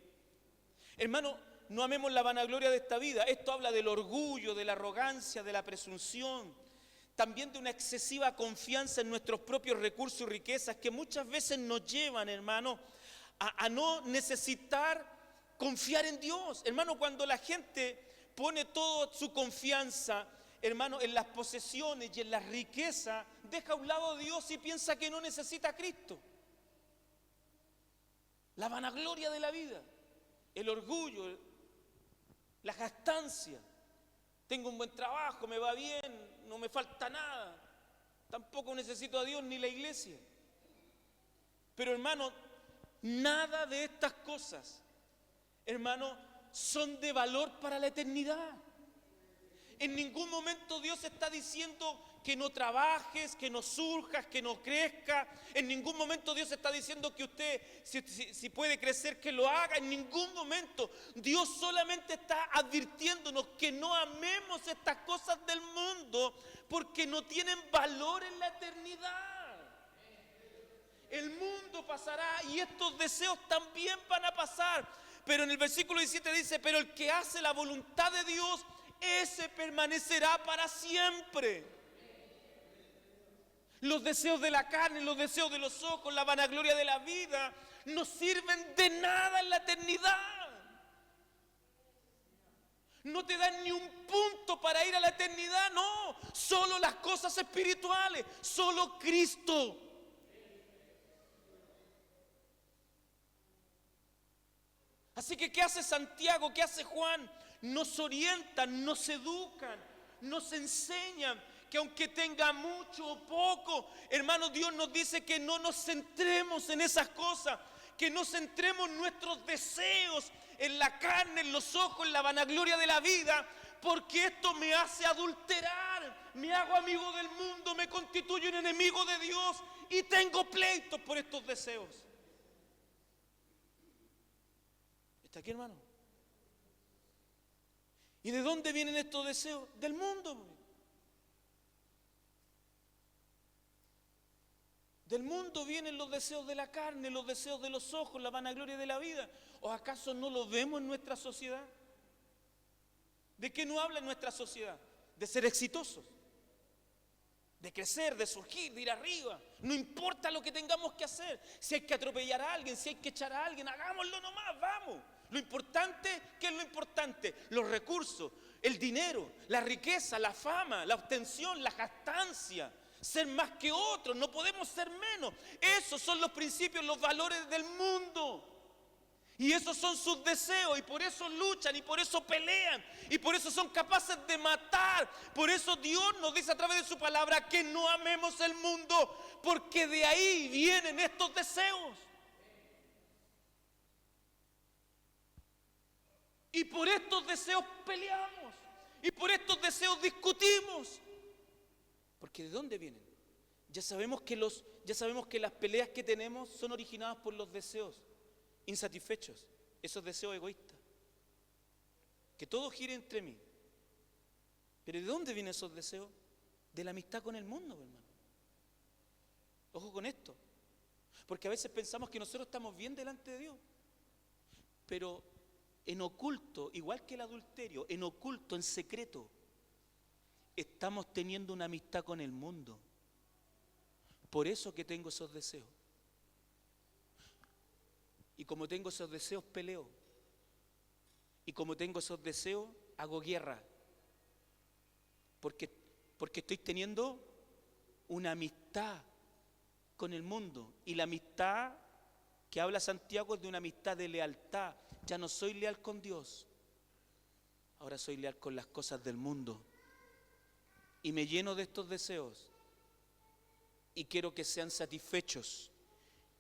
Hermano, no amemos la vanagloria de esta vida. Esto habla del orgullo, de la arrogancia, de la presunción, también de una excesiva confianza en nuestros propios recursos y riquezas que muchas veces nos llevan, hermano, a no necesitar confiar en Dios. Hermano, cuando la gente pone toda su confianza, hermano, en las posesiones y en la riqueza, deja a un lado a Dios y piensa que no necesita a Cristo. La vanagloria de la vida, el orgullo, la jactancia. Tengo un buen trabajo, me va bien, no me falta nada. Tampoco necesito a Dios ni la iglesia. Pero hermano, nada de estas cosas, hermano, son de valor para la eternidad. En ningún momento Dios está diciendo que no trabajes, que no surjas, que no crezca. En ningún momento Dios está diciendo que usted, si puede crecer, que lo haga. En ningún momento. Dios solamente está advirtiéndonos que no amemos estas cosas del mundo porque no tienen valor en la eternidad. El mundo pasará y estos deseos también van a pasar. Pero en el versículo 17 dice, pero el que hace la voluntad de Dios, ese permanecerá para siempre. Los deseos de la carne, los deseos de los ojos, la vanagloria de la vida, no sirven de nada en la eternidad. No te dan ni un punto para ir a la eternidad, no. Solo las cosas espirituales, solo Cristo. Así que, ¿qué hace Santiago? ¿Qué hace Juan? Nos orientan, nos educan, nos enseñan que aunque tenga mucho o poco, hermanos, Dios nos dice que no nos centremos en esas cosas, que no centremos nuestros deseos en la carne, en los ojos, en la vanagloria de la vida, porque esto me hace adulterar, me hago amigo del mundo, me constituyo un enemigo de Dios y tengo pleitos por estos deseos. ¿Está aquí, hermano? ¿Y de dónde vienen estos deseos? Del mundo. Del mundo vienen los deseos de la carne, los deseos de los ojos, la vanagloria de la vida. ¿O acaso no lo vemos en nuestra sociedad? ¿De qué no habla nuestra sociedad? De ser exitosos, de crecer, de surgir, de ir arriba. No importa lo que tengamos que hacer. Si hay que atropellar a alguien, si hay que echar a alguien, hagámoslo nomás, vamos. Lo importante, ¿qué es lo importante? Los recursos, el dinero, la riqueza, la fama, la obtención, la jactancia. Ser más que otros, no podemos ser menos. Esos son los principios, los valores del mundo. Y esos son sus deseos, y por eso luchan, y por eso pelean, y por eso son capaces de matar. Por eso Dios nos dice a través de su palabra que no amemos el mundo, porque de ahí vienen estos deseos. Y por estos deseos peleamos, y por estos deseos discutimos. Porque ¿de dónde vienen? Ya sabemos que las peleas que tenemos son originadas por los deseos insatisfechos, esos deseos egoístas. Que todo gire entre mí. Pero ¿de dónde vienen esos deseos? De la amistad con el mundo, hermano. Ojo con esto. Porque a veces pensamos que nosotros estamos bien delante de Dios. Pero en oculto, igual que el adulterio, en oculto, en secreto, estamos teniendo una amistad con el mundo. Por eso que tengo esos deseos. Y como tengo esos deseos, peleo. Y como tengo esos deseos, hago guerra. Porque estoy teniendo una amistad con el mundo. Y la amistad que habla Santiago es de una amistad de lealtad. Ya no soy leal con Dios. Ahora soy leal con las cosas del mundo. Y me lleno de estos deseos. Y quiero que sean satisfechos.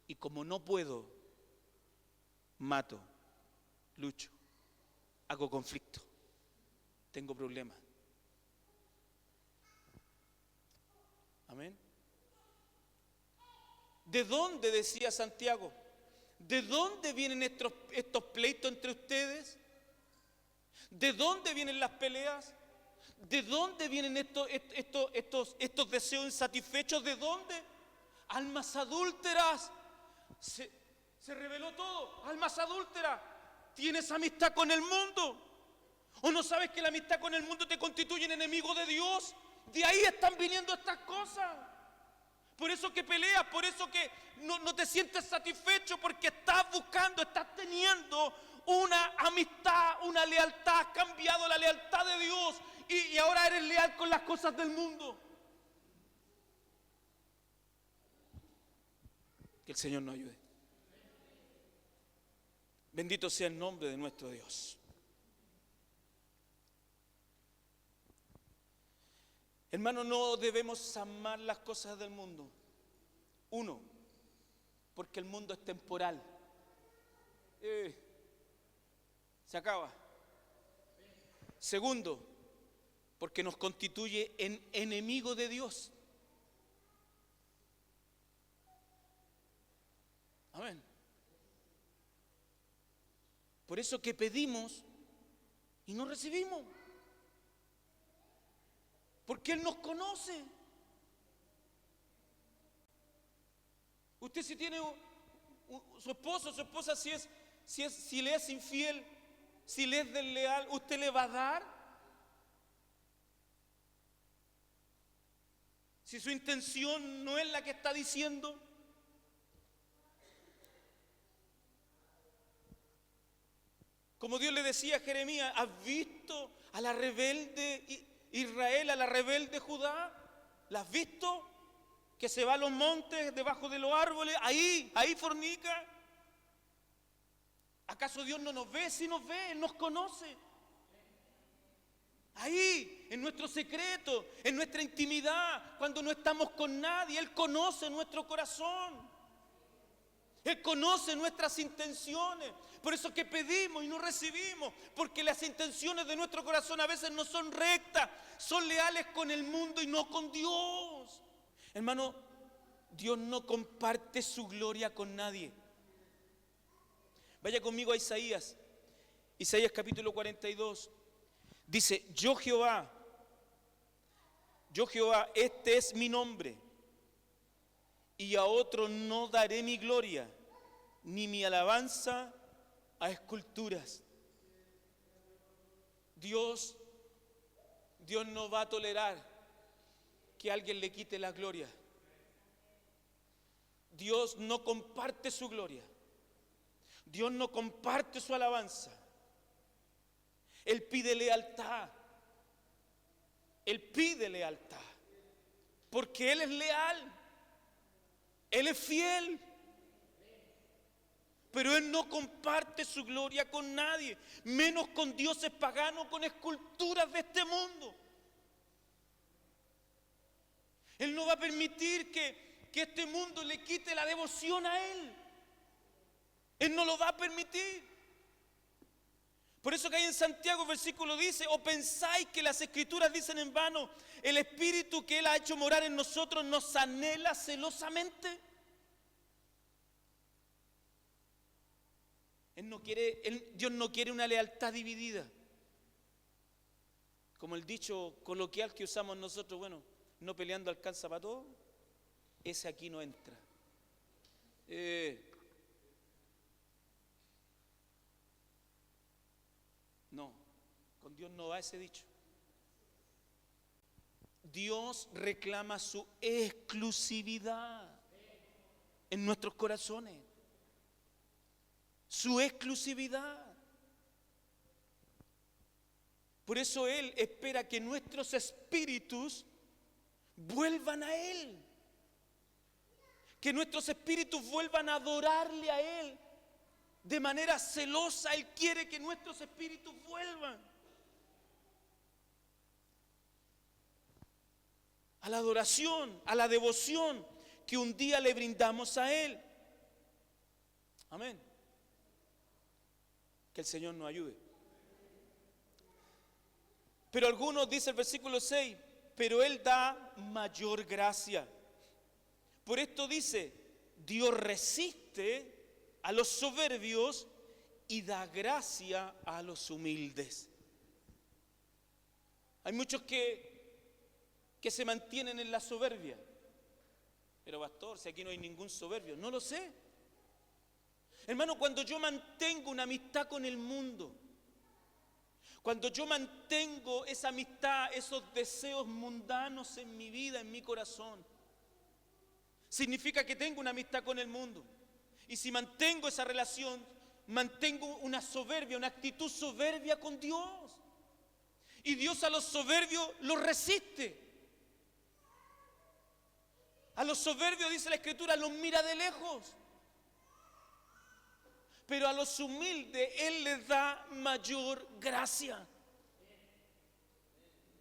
Y como no puedo, mato, lucho, hago conflicto, tengo problemas. Amén. ¿De dónde, decía Santiago? ¿De dónde vienen estos pleitos entre ustedes? ¿De dónde vienen las peleas? ¿De dónde vienen estos deseos insatisfechos? ¿De dónde? Almas adúlteras. Se reveló todo. Almas adúlteras, tienes amistad con el mundo. ¿O no sabes que la amistad con el mundo te constituye en enemigo de Dios? De ahí están viniendo estas cosas. Por eso que peleas, por eso que no te sientes satisfecho, porque estás buscando, estás teniendo una amistad, una lealtad. Has cambiado la lealtad de Dios y ahora eres leal con las cosas del mundo. Que el Señor nos ayude. Bendito sea el nombre de nuestro Dios. Hermano, no debemos amar las cosas del mundo. Uno, porque el mundo es temporal. Se acaba. Segundo, porque nos constituye en enemigo de Dios. Amén. Por eso que pedimos y no recibimos. Porque Él nos conoce. Usted si tiene su esposo, su esposa, si le es infiel, si le es desleal, ¿usted le va a dar? Si su intención no es la que está diciendo. Como Dios le decía a Jeremías, ¿has visto a la rebelde Israel, a la rebelde Judá? ¿La has visto? Que se va a los montes, debajo de los árboles, ahí fornica. ¿Acaso Dios no nos ve? Sí nos ve, Él nos conoce. Ahí, en nuestro secreto, en nuestra intimidad, cuando no estamos con nadie, Él conoce nuestro corazón. Él conoce nuestras intenciones. Por eso que pedimos y no recibimos, porque las intenciones de nuestro corazón a veces no son rectas, son leales con el mundo y no con Dios. Hermano, Dios no comparte su gloria con nadie. Vaya conmigo a Isaías capítulo 42. Dice, yo Jehová, este es mi nombre, y a otro no daré mi gloria, ni mi alabanza a esculturas. Dios no va a tolerar que alguien le quite la gloria. Dios no comparte su gloria. Dios no comparte su alabanza. Él pide lealtad. Él pide lealtad. Porque Él es leal. Él es fiel. Pero Él no comparte su gloria con nadie, menos con dioses paganos, con esculturas de este mundo. Él no va a permitir que este mundo le quite la devoción a Él. Él no lo va a permitir. Por eso que ahí en Santiago versículo dice, ¿o pensáis que las escrituras dicen en vano, el Espíritu que Él ha hecho morar en nosotros nos anhela celosamente? Dios no quiere una lealtad dividida. Como el dicho coloquial que usamos nosotros, bueno, no peleando alcanza para todo, ese aquí no entra. No, con Dios no va ese dicho. Dios reclama su exclusividad en nuestros corazones. Su exclusividad. Por eso Él espera que nuestros espíritus vuelvan a Él. Que nuestros espíritus vuelvan a adorarle a Él de manera celosa. Él quiere que nuestros espíritus vuelvan a la adoración, a la devoción que un día le brindamos a Él. Amén. Que el Señor nos ayude. Pero algunos, dice el versículo 6, pero Él da mayor gracia. Por esto dice, Dios resiste a los soberbios y da gracia a los humildes. Hay muchos que se mantienen en la soberbia. Pero pastor, si aquí no hay ningún soberbio, no lo sé. Hermano, cuando yo mantengo una amistad con el mundo, cuando yo mantengo esa amistad, esos deseos mundanos en mi vida, en mi corazón, significa que tengo una amistad con el mundo. Y si mantengo esa relación, mantengo una soberbia, una actitud soberbia con Dios. Y Dios a los soberbios los resiste. A los soberbios, dice la Escritura, los mira de lejos. Pero a los humildes Él les da mayor gracia.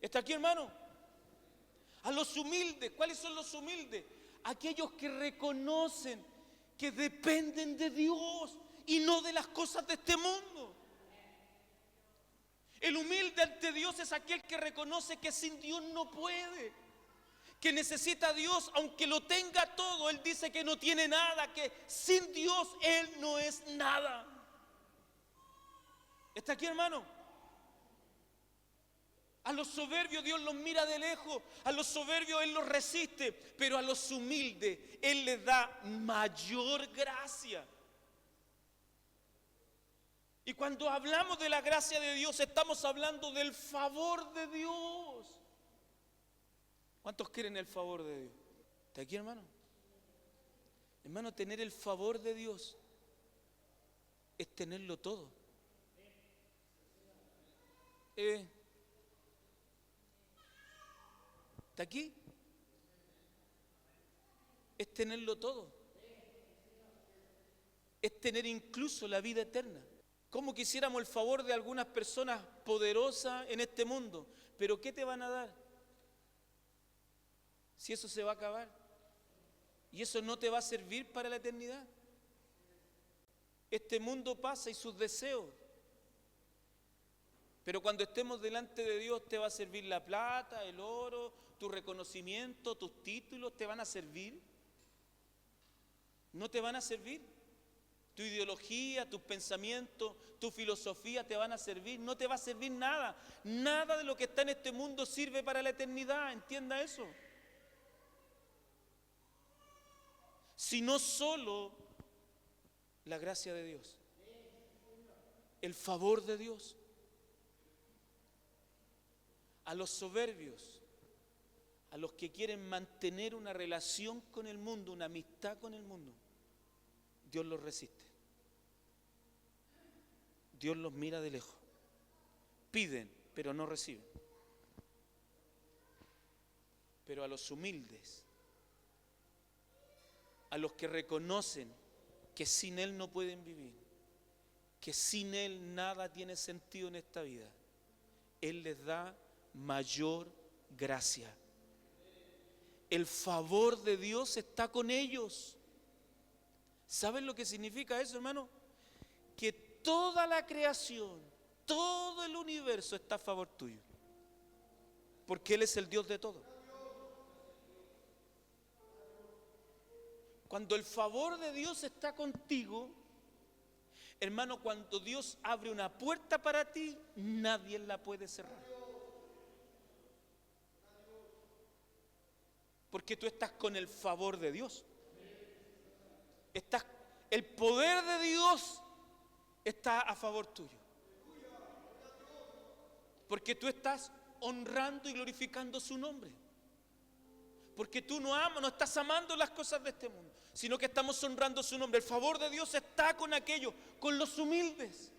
¿Está aquí, hermano? A los humildes, ¿cuáles son los humildes? Aquellos que reconocen que dependen de Dios y no de las cosas de este mundo. El humilde ante Dios es aquel que reconoce que sin Dios no puede, que necesita a Dios aunque lo tenga todo. Él dice que no tiene nada, que sin Dios Él no es nada. ¿Está aquí, hermano? A los soberbios Dios los mira de lejos, a los soberbios Él los resiste, pero a los humildes Él les da mayor gracia. Y cuando hablamos de la gracia de Dios, estamos hablando del favor de Dios. ¿Cuántos quieren el favor de Dios? ¿Está aquí, hermano? Hermano, tener el favor de Dios es tenerlo todo. ¿Está aquí? Es tenerlo todo. Es tener incluso la vida eterna. ¿Cómo quisiéramos el favor de algunas personas poderosas en este mundo? Pero ¿qué te van a dar? Si eso se va a acabar. Y eso no te va a servir para la eternidad. Este mundo pasa y sus deseos. Pero cuando estemos delante de Dios te va a servir la plata, el oro, tu reconocimiento, tus títulos, ¿te van a servir? ¿No te van a servir? Tu ideología, tus pensamientos, tu filosofía te van a servir. No te va a servir nada. Nada de lo que está en este mundo sirve para la eternidad. Entienda eso. Sino solo la gracia de Dios. El favor de Dios. A los soberbios, a los que quieren mantener una relación con el mundo, una amistad con el mundo, Dios los resiste. Dios los mira de lejos. Piden, pero no reciben. Pero a los humildes, a los que reconocen que sin Él no pueden vivir, que sin Él nada tiene sentido en esta vida, Él les da mayor gracia. El favor de Dios está con ellos. ¿Saben lo que significa eso, hermano? Que toda la creación, todo el universo está a favor tuyo. Porque Él es el Dios de todo. Cuando el favor de Dios está contigo, hermano, cuando Dios abre una puerta para ti, nadie la puede cerrar. Porque tú estás con el favor de Dios. El poder de Dios está a favor tuyo. Porque tú estás honrando y glorificando su nombre. Porque tú no estás amando las cosas de este mundo, sino que estamos honrando su nombre. El favor de Dios está con aquellos, con los humildes,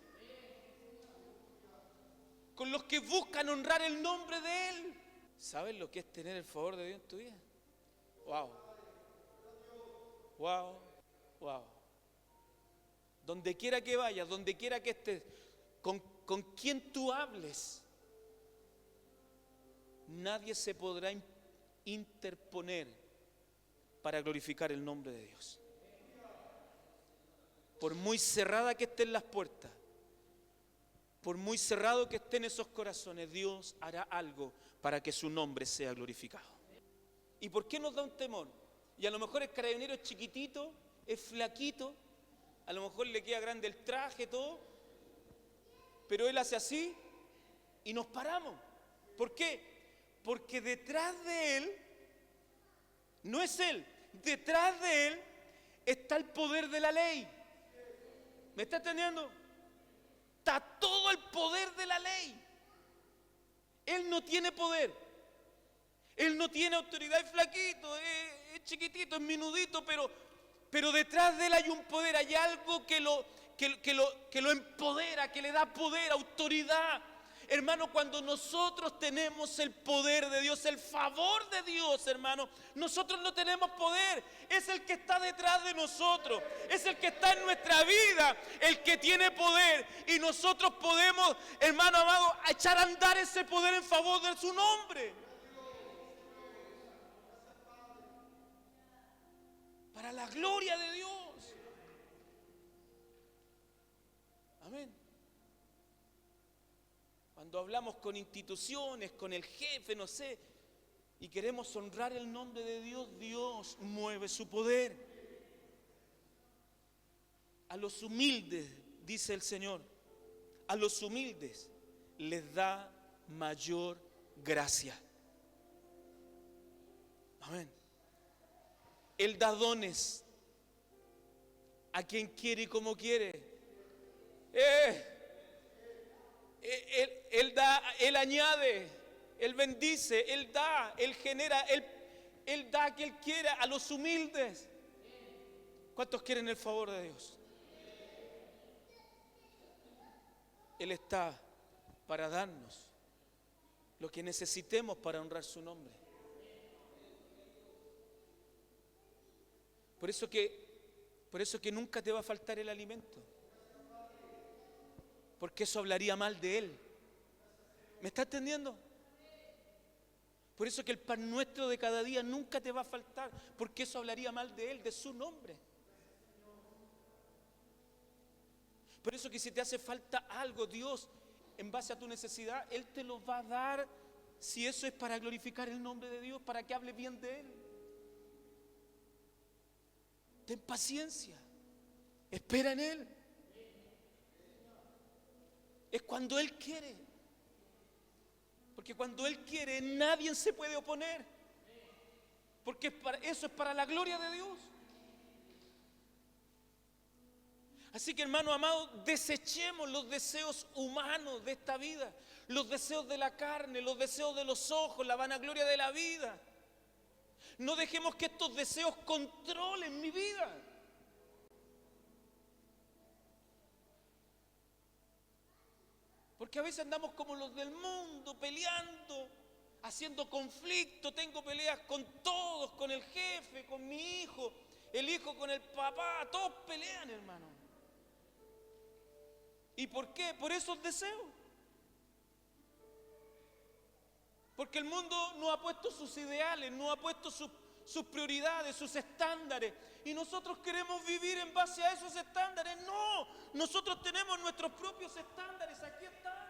con los que buscan honrar el nombre de Él. ¿Sabes lo que es tener el favor de Dios en tu vida? Wow. Wow. Wow. Donde quiera que vayas, donde quiera que estés, con quien tú hables, nadie se podrá interponer para glorificar el nombre de Dios. Por muy cerrada que estén las puertas, por muy cerrado que estén esos corazones, Dios hará algo para que su nombre sea glorificado. ¿Y por qué nos da un temor? Y a lo mejor el carabinero es chiquitito, es flaquito, a lo mejor le queda grande el traje, todo, pero él hace así y nos paramos. ¿Por qué? Porque detrás de él, no es él, detrás de él está el poder de la ley. ¿Me está entendiendo? Está todo el poder de la ley. Él no tiene poder. Él no tiene autoridad, es flaquito, es chiquitito, es minudito, pero detrás de él hay un poder, hay algo que lo empodera, que le da poder, autoridad. Hermano, cuando nosotros tenemos el poder de Dios, el favor de Dios, hermano, nosotros no tenemos poder. Es el que está detrás de nosotros, es el que está en nuestra vida, el que tiene poder. Y nosotros podemos, hermano amado, echar a andar ese poder en favor de su nombre. Para la gloria de Dios. Amén. Cuando hablamos con instituciones, con el jefe, no sé, y queremos honrar el nombre de Dios, Dios mueve su poder. A los humildes, dice el Señor, a los humildes les da mayor gracia. Amén. Él da dones a quien quiere y como quiere. Él da, Él añade, Él bendice, Él da, Él genera, Él da a quien quiera, a los humildes. ¿Cuántos quieren el favor de Dios? Él está para darnos lo que necesitemos para honrar su nombre. Por eso que nunca te va a faltar el alimento. Porque eso hablaría mal de Él. ¿Me está entendiendo? Por eso que el pan nuestro de cada día nunca te va a faltar. Porque eso hablaría mal de Él, de su nombre. Por eso que si te hace falta algo, Dios, en base a tu necesidad, Él te lo va a dar. Si eso es para glorificar el nombre de Dios, para que hables bien de Él. Ten paciencia. Espera en Él. Es cuando Él quiere. Porque cuando Él quiere, nadie se puede oponer. Porque eso es para la gloria de Dios. Así que, hermano amado, desechemos los deseos humanos de esta vida, los deseos de la carne, los deseos de los ojos, la vanagloria de la vida. No dejemos que estos deseos controlen mi vida. Porque a veces andamos como los del mundo, peleando, haciendo conflicto. Tengo peleas con todos, con el jefe, con mi hijo, el hijo con el papá. Todos pelean, hermano. ¿Y por qué? Por esos deseos. Porque el mundo no ha puesto sus ideales, no ha puesto sus prioridades, sus estándares. Y nosotros queremos vivir en base a esos estándares. No, nosotros tenemos nuestros propios estándares. Aquí están.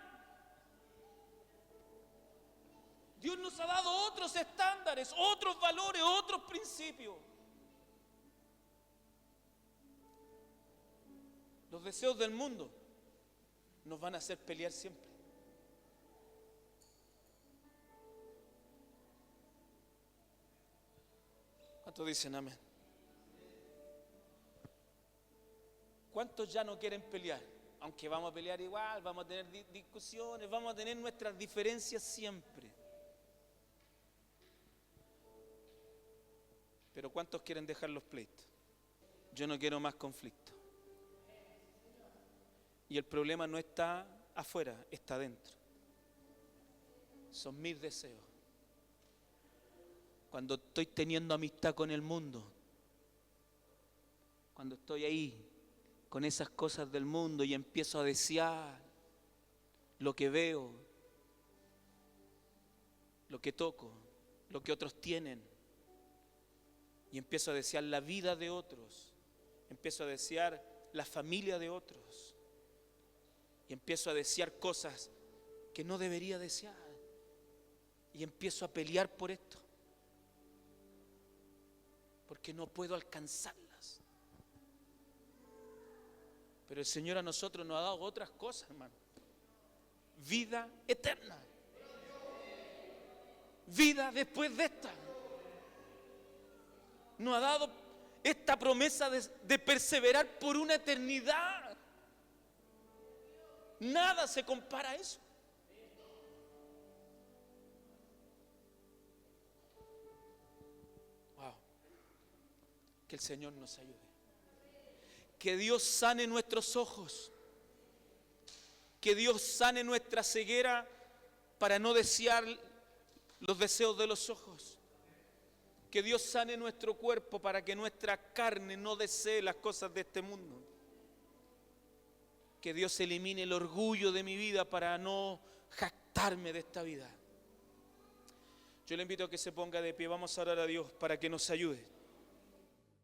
Dios nos ha dado otros estándares, otros valores, otros principios. Los deseos del mundo nos van a hacer pelear siempre. ¿Cuántos dicen amén? ¿Cuántos ya no quieren pelear? Aunque vamos a pelear igual, vamos a tener discusiones, vamos a tener nuestras diferencias siempre. Pero ¿cuántos quieren dejar los pleitos? Yo no quiero más conflicto. Y el problema no está afuera, está adentro. Son mis deseos. Cuando estoy teniendo amistad con el mundo, cuando estoy ahí con esas cosas del mundo y empiezo a desear lo que veo, lo que toco, lo que otros tienen, y empiezo a desear la vida de otros, empiezo a desear la familia de otros, y empiezo a desear cosas que no debería desear, y empiezo a pelear por esto, porque no puedo alcanzarlas. Pero el Señor a nosotros nos ha dado otras cosas, hermano. Vida eterna. Vida después de esta. Nos ha dado esta promesa de perseverar por una eternidad. Nada se compara a eso. Wow. Que el Señor nos ayude. Que Dios sane nuestros ojos. Que Dios sane nuestra ceguera para no desear los deseos de los ojos. Que Dios sane nuestro cuerpo para que nuestra carne no desee las cosas de este mundo. Que Dios elimine el orgullo de mi vida para no jactarme de esta vida. Yo le invito a que se ponga de pie. Vamos a orar a Dios para que nos ayude.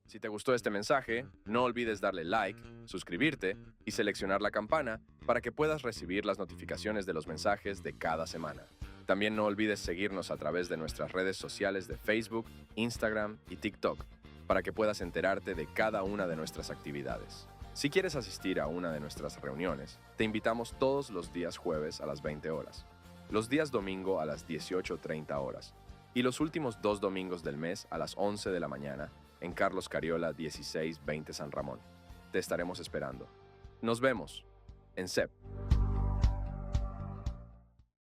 Si te gustó este mensaje, no olvides darle like, suscribirte y seleccionar la campana para que puedas recibir las notificaciones de los mensajes de cada semana. También no olvides seguirnos a través de nuestras redes sociales de Facebook, Instagram y TikTok para que puedas enterarte de cada una de nuestras actividades. Si quieres asistir a una de nuestras reuniones, te invitamos todos los días jueves a las 20 horas, los días domingo a las 18:30 horas y los últimos 2 domingos del mes a las 11 de la mañana en Carlos Cariola 1620 San Ramón. Te estaremos esperando. Nos vemos en CEP.